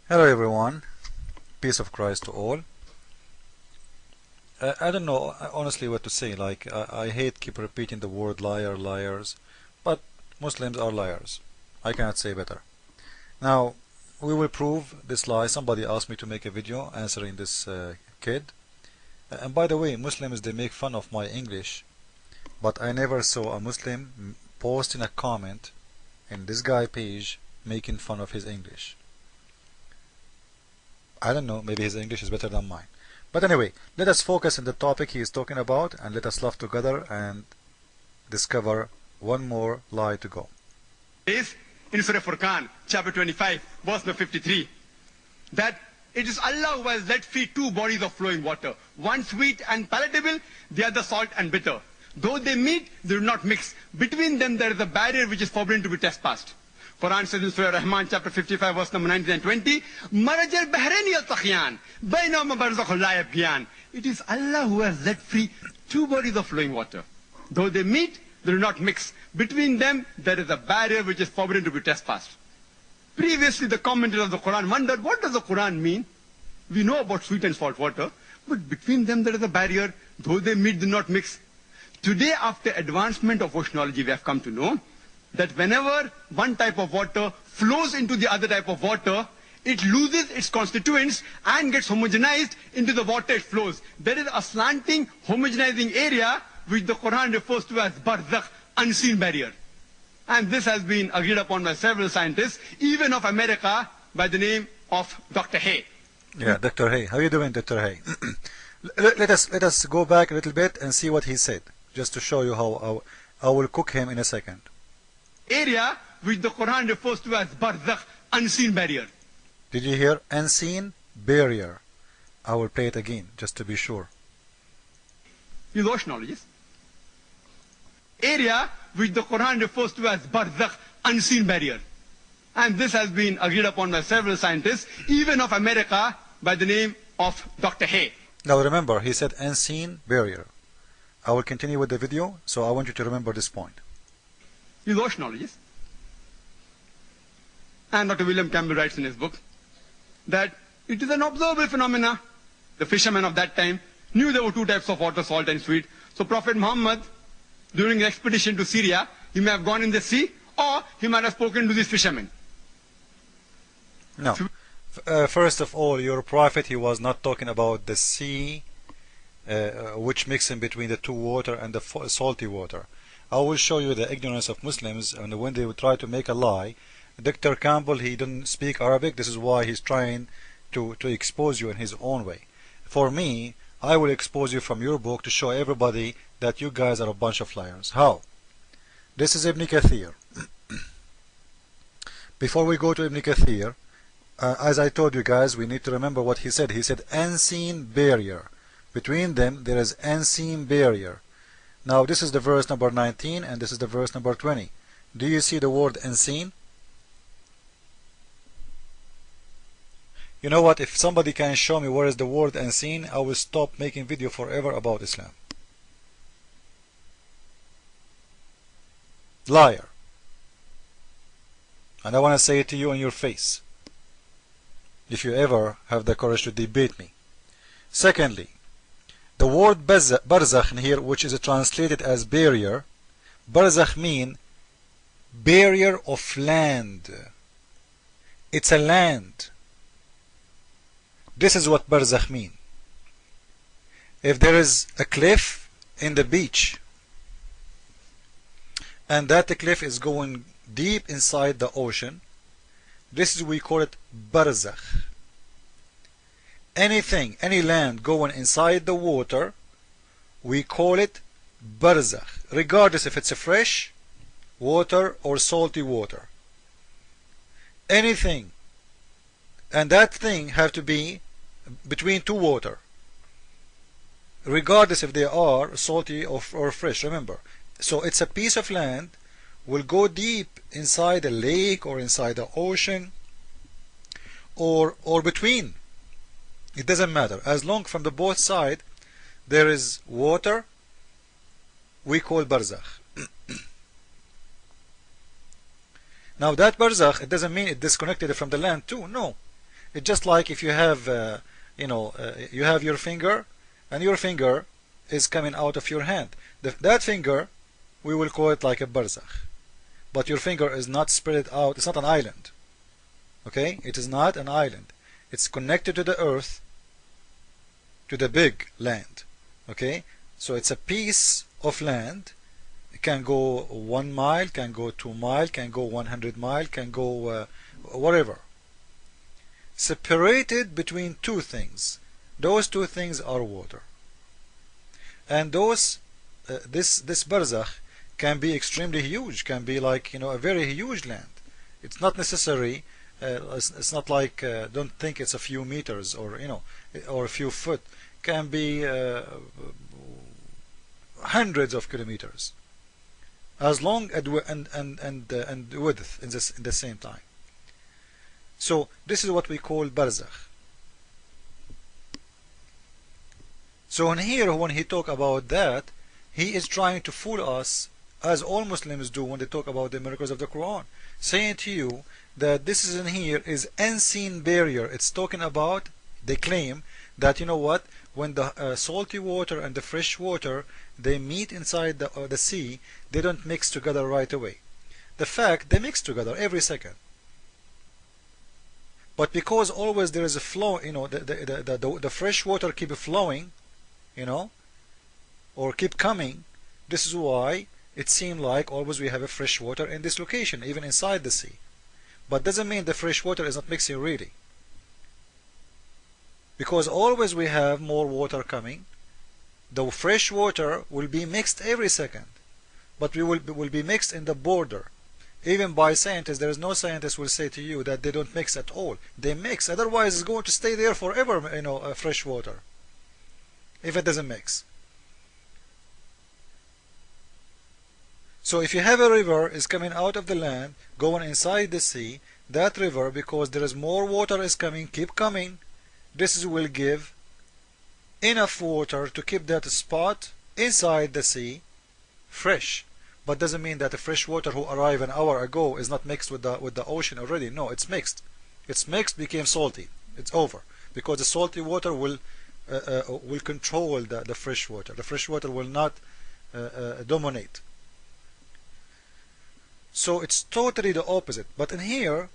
Hello everyone, peace of Christ to all. I don't know honestly what to say, like I hate keep repeating the word liar, liars, but Muslims are liars. I cannot say better. Now, we will prove this lie. Somebody asked me to make a video answering this kid. And by the way, Muslims, they make fun of my English, but I never saw a Muslim posting a comment in this guy page making fun of his English. I don't know, maybe his English is better than mine. But anyway, let us focus on the topic he is talking about and let us laugh together and discover one more lie to go. Is in Surah Furqan, chapter 25, verse number 53, that it is Allah who has let free two bodies of flowing water, one sweet and palatable, the other salt and bitter. Though they meet, they do not mix. Between them there is a barrier which is forbidden to be trespassed. Quran says in Surah Rahman, chapter 55, verse number 19 and 20, Maraj al-Bahrayni al-Takhyan, baynahuma barzakhun la yabghiyan. It is Allah who has let free two bodies of flowing water. Though they meet, they do not mix. Between them, there is a barrier which is forbidden to be trespassed. Previously, the commentators of the Quran wondered, what does the Quran mean? We know about sweet and salt water, but between them there is a barrier. Though they meet, do not mix. Today, after advancement of oceanology, we have come to know that whenever one type of water flows into the other type of water, it loses its constituents and gets homogenized into the water it flows. There is a slanting, homogenizing area which the Quran refers to as barzakh, unseen barrier. And this has been agreed upon by several scientists, even of America, by the name of Dr. Hay. Yeah, Dr. Hay. How are you doing, Dr. Hay? let us go back a little bit and see what he said, just to show you how I will cook him in a second. Area which the Quran refers to as barzakh, unseen barrier. Did you hear? Unseen barrier. I will play it again, just to be sure. Use oceanologists. Area which the Quran refers to as barzakh, unseen barrier. And this has been agreed upon by several scientists, even of America, by the name of Dr. Hay. Now remember, he said unseen barrier. I will continue with the video, so I want you to remember this point. Use oceanologists. And Dr. William Campbell writes in his book that it is an observable phenomena. The fishermen of that time knew there were two types of water, salt and sweet. So Prophet Muhammad, during the expedition to Syria, he may have gone in the sea, or he might have spoken to these fishermen. No. First of all, your prophet, he was not talking about the sea, which mix in between the two water and the salty water. I will show you the ignorance of Muslims, and when they would try to make a lie. Dr. Campbell, he didn't speak Arabic. This is why he's trying to expose you in his own way. For me, I will expose you from your book to show everybody that you guys are a bunch of liars. How? This is Ibn Kathir. Before we go to Ibn Kathir, as I told you guys, we need to remember what he said. He said unseen barrier. Between them, there is unseen barrier. Now this is the verse number 19 and this is the verse number 20. Do you see the word unseen? You know what? If somebody can show me where is the word unseen, I will stop making video forever about Islam. Liar. And I want to say it to you in your face, if you ever have the courage to debate me. Secondly, the word barzakh in here, which is translated as barrier, barzakh mean barrier of land. It's a land. This is what barzakh mean. If there is a cliff in the beach, and that cliff is going deep inside the ocean, this is, we call it barzakh. Anything, any land going inside the water, we call it barzakh, regardless if it's a fresh water or salty water. Anything, and that thing have to be between two water, regardless if they are salty or fresh. Remember, so it's a piece of land will go deep inside a lake or inside the ocean or between. It doesn't matter, as long from the both side there is water, we call barzakh. Now that barzakh, it doesn't mean it disconnected from the land too. No, It's just like if you have, you have your finger, and your finger is coming out of your hand. That finger, we will call it like a barzakh. But your finger is not spread out. It's not an island. Okay? It is not an island. It's connected to the earth, to the big land. Okay? So it's a piece of land. It can go 1 mile, can go 2 miles, can go 100 miles, can go whatever. Separated between two things. Those two things are water. And this barzakh can be extremely huge, can be like, a very huge land. It's not necessary, it's not like, don't think it's a few meters or, or a few foot. Can be hundreds of kilometers, as long and width in the same time. So this is what we call barzakh. So in here, when he talk about that, he is trying to fool us, as all Muslims do when they talk about the miracles of the Quran, saying to you that this is in here is unseen barrier. It's talking about, they claim that, you know what, when the salty water and the fresh water, they meet inside the sea, they don't mix together right away. The fact, they mix together every second. But because always there is a flow, the fresh water keep flowing, or keep coming, this is why it seems like always we have a fresh water in this location, even inside the sea. But doesn't mean the fresh water is not mixing really. Because always we have more water coming, the fresh water will be mixed every second, but we will be mixed in the border. Even by scientists, there is no scientist will say to you that they don't mix at all. They mix, otherwise it's going to stay there forever, fresh water, if it doesn't mix. So if you have a river is coming out of the land, going inside the sea, that river, because there is more water is coming, keep coming, this will give enough water to keep that spot inside the sea fresh. But doesn't mean that the fresh water who arrived an hour ago is not mixed with the ocean already. No, it's mixed. It's mixed, became salty. It's over, because the salty water will control the fresh water. The fresh water will not dominate. So it's totally the opposite. But in here,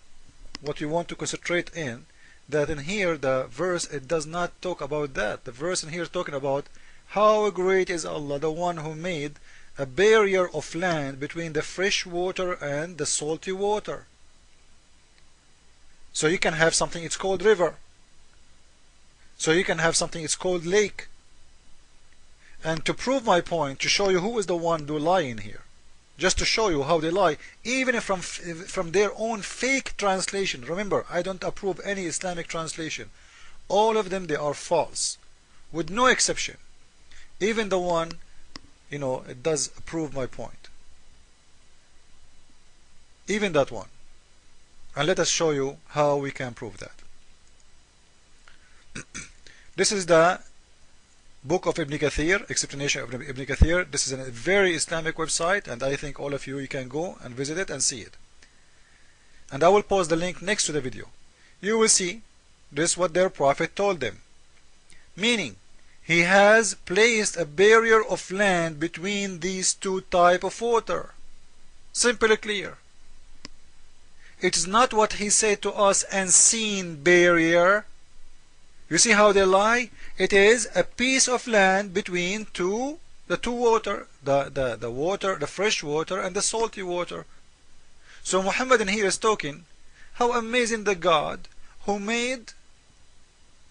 what we want to concentrate in, that in here the verse, it does not talk about that. The verse in here is talking about how great is Allah, the one who made a barrier of land between the fresh water and the salty water. So you can have something, it's called river. So you can have something, it's called lake. And to prove my point, to show you who is the one who lie in here, just to show you how they lie, even from their own fake translation. Remember, I don't approve any Islamic translation. All of them, they are false, with no exception. Even the one, it does prove my point. Even that one. And let us show you how we can prove that. This is the book of Ibn Kathir, explanation of Ibn Kathir. This is a very Islamic website, and I think all of you can go and visit it and see it. And I will post the link next to the video. You will see this is what their prophet told them. Meaning, he has placed a barrier of land between these two types of water. Simple and clear. It is not what he said to us, unseen barrier. You see how they lie? It is a piece of land between the two water, the water, the fresh water and the salty water. So Muhammad in here is talking how amazing the God who made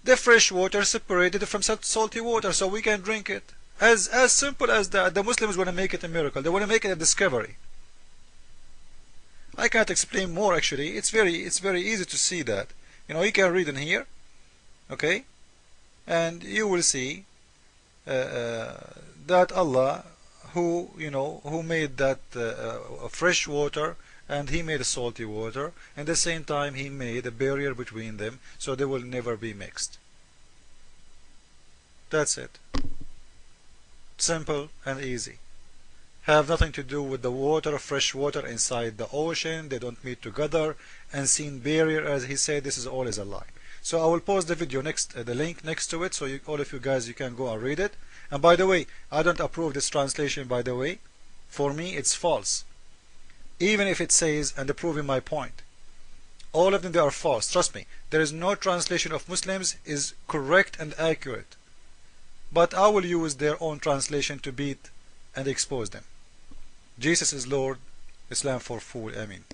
the fresh water separated from salty water so we can drink it. As simple as that. The Muslims want to make it a miracle. They want to make it a discovery. I can't explain more actually. It's very easy to see that. You can read in here. Okay? And you will see that Allah who made that fresh water, and he made salty water, and at the same time he made a barrier between them so they will never be mixed. That's it. Simple and easy. Have nothing to do with the water, fresh water inside the ocean. They don't meet together. Unseen barrier, as he said, this is all is a lie. So I will post the video next, the link next to it, so all of you guys, you can go and read it. And by the way, I don't approve this translation, by the way. For me, it's false. Even if it says, and proving my point, all of them, they are false. Trust me, there is no translation of Muslims is correct and accurate. But I will use their own translation to beat and expose them. Jesus is Lord, Islam for fool. Amen.